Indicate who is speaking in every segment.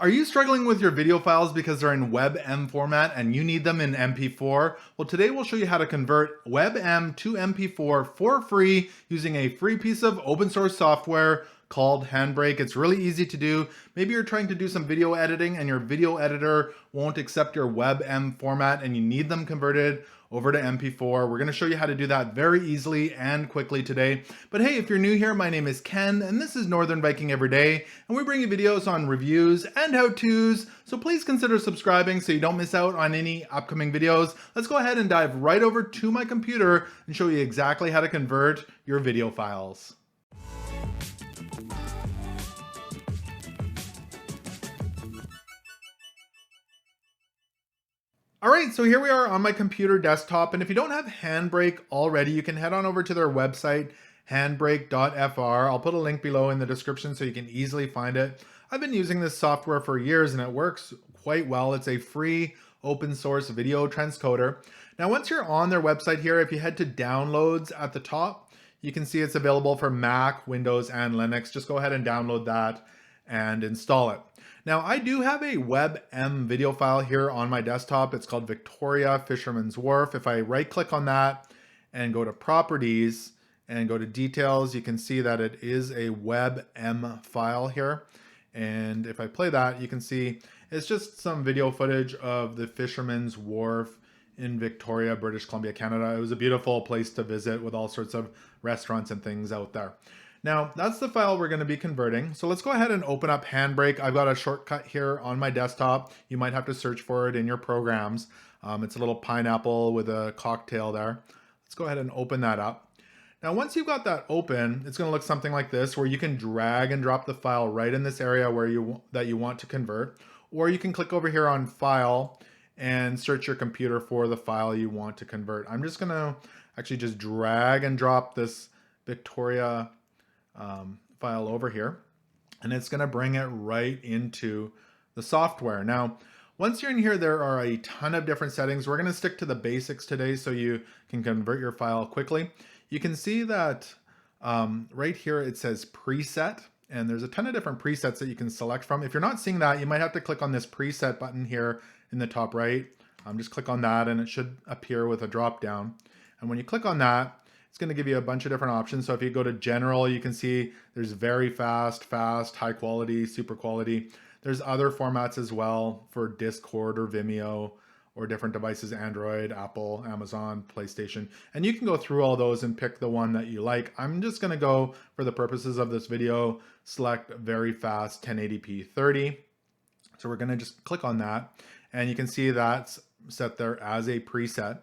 Speaker 1: Are you struggling with your video files because they're in WebM format and you need them in MP4? Well, today we'll show you how to convert WebM to MP4 for free using a free piece of open source software called Handbrake. It's really easy to do. Maybe you're trying to do some video editing and your video editor won't accept your WebM format and you need them converted over to MP4. We're going to show you how to do that very easily and quickly today. But hey, if you're new here, my name is Ken and this is Northern Viking Every Day, and we bring you videos on reviews and how-tos, so please consider subscribing so you don't miss out on any upcoming videos. Let's go ahead and dive right over to my computer and show you exactly how to convert your video files. All right, so here we are on my computer desktop, and if you don't have Handbrake already, you can head on over to their website, handbrake.fr. I'll put a link below in the description so you can easily find it. I've been using this software for years and it works quite well. It's a free open source video transcoder. Now, once you're on their website here, if you head to downloads at the top, you can see it's available for Mac, Windows, and Linux. Just go ahead and download that and install it. Now, I do have a WebM video file here on my desktop. It's called Victoria Fisherman's Wharf. If I right click on that and go to properties and go to details, you can see that it is a WebM file here. And if I play that, you can see it's just some video footage of the Fisherman's Wharf in Victoria, British Columbia, Canada. It was a beautiful place to visit with all sorts of restaurants and things out there. Now, that's the file we're going to be converting. So let's go ahead and open up Handbrake. I've got a shortcut here on my desktop. You might have to search for it in your programs. It's a little pineapple with a cocktail there. Let's go ahead and open that up. Now, once you've got that open, it's going to look something like this, where you can drag and drop the file right in this area where you want to convert, or you can click over here on File and search your computer for the file you want to convert. I'm just going to actually just drag and drop this Victoria file over here, and it's going to bring it right into the software. Now, once you're in here, there are a ton of different settings. We're going to stick to the basics today so you can convert your file quickly. You can see that right here it says preset, and there's a ton of different presets that you can select from. If you're not seeing that, you might have to click on this preset button here in the top right. Just click on that and it should appear with a drop down. And when you click on that, it's going to give you a bunch of different options. So if you go to general, you can see there's very fast, high quality, super quality. There's other formats as well for Discord or Vimeo or different devices, Android, Apple, Amazon, PlayStation. And you can go through all those and pick the one that you like. I'm just going to go, for the purposes of this video, select very fast 1080p 30. So we're going to just click on that. And you can see that's set there as a preset.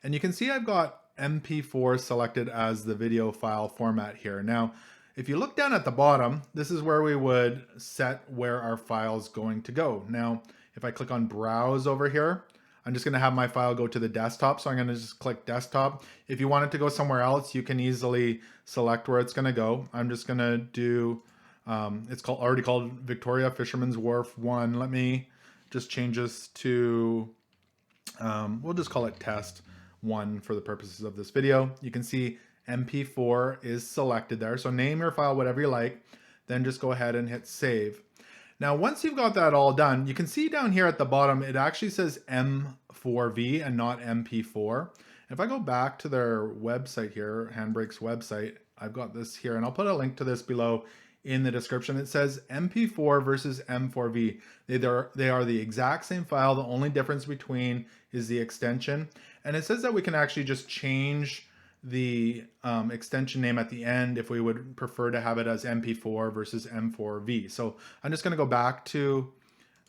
Speaker 1: And you can see I've got MP4 selected as the video file format here. Now, if you look down at the bottom, this is where we would set where our file's going to go. Now, if I click on Browse over here, I'm just going to have my file go to the desktop. So I'm going to just click Desktop. If you want it to go somewhere else, you can easily select where it's going to go. I'm just going to do, it's already called Victoria Fisherman's Wharf 1. Let me just change this to, we'll just call it Test 1 for the purposes of this video. You can see MP4 is selected there. So name your file whatever you like, then just go ahead and hit save. Now, once you've got that all done, you can see down here at the bottom, it actually says M4V and not MP4. If I go back to their website here, Handbrake's website, I've got this here, and I'll put a link to this below in the description. It says MP4 versus M4V. They are the exact same file. The only difference between is the extension. And it says that we can actually just change the extension name at the end if we would prefer to have it as MP4 versus M4V. So I'm just going to go back to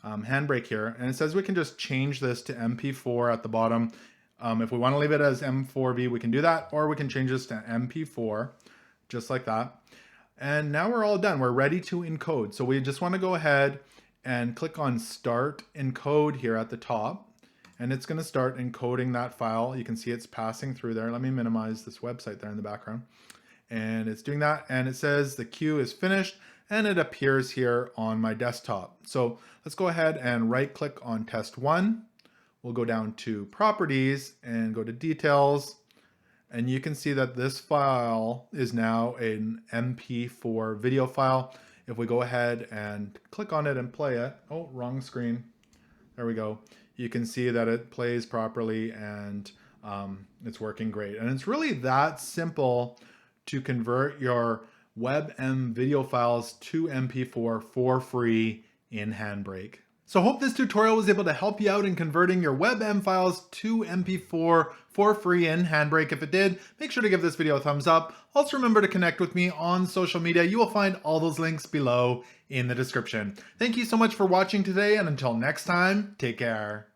Speaker 1: Handbrake here, and it says we can just change this to MP4 at the bottom. If we want to leave it as M4V, we can do that, or we can change this to MP4, just like that. And now we're all done. We're ready to encode. So we just want to go ahead and click on Start Encode here at the top. And it's going to start encoding that file. You can see it's passing through there. Let me minimize this website there in the background. And it's doing that. And it says the queue is finished. And it appears here on my desktop. So let's go ahead and right click on Test 1. We'll go down to Properties and go to Details. And you can see that this file is now an MP4 video file. if we go ahead and click on it and play it, oh, wrong screen. There we go. You can see that it plays properly and it's working great. And it's really that simple to convert your WebM video files to MP4 for free in Handbrake. So I hope this tutorial was able to help you out in converting your WebM files to MP4 for free in Handbrake. If it did, make sure to give this video a thumbs up. Also remember to connect with me on social media. You will find all those links below in the description. Thank you so much for watching today, and until next time, take care.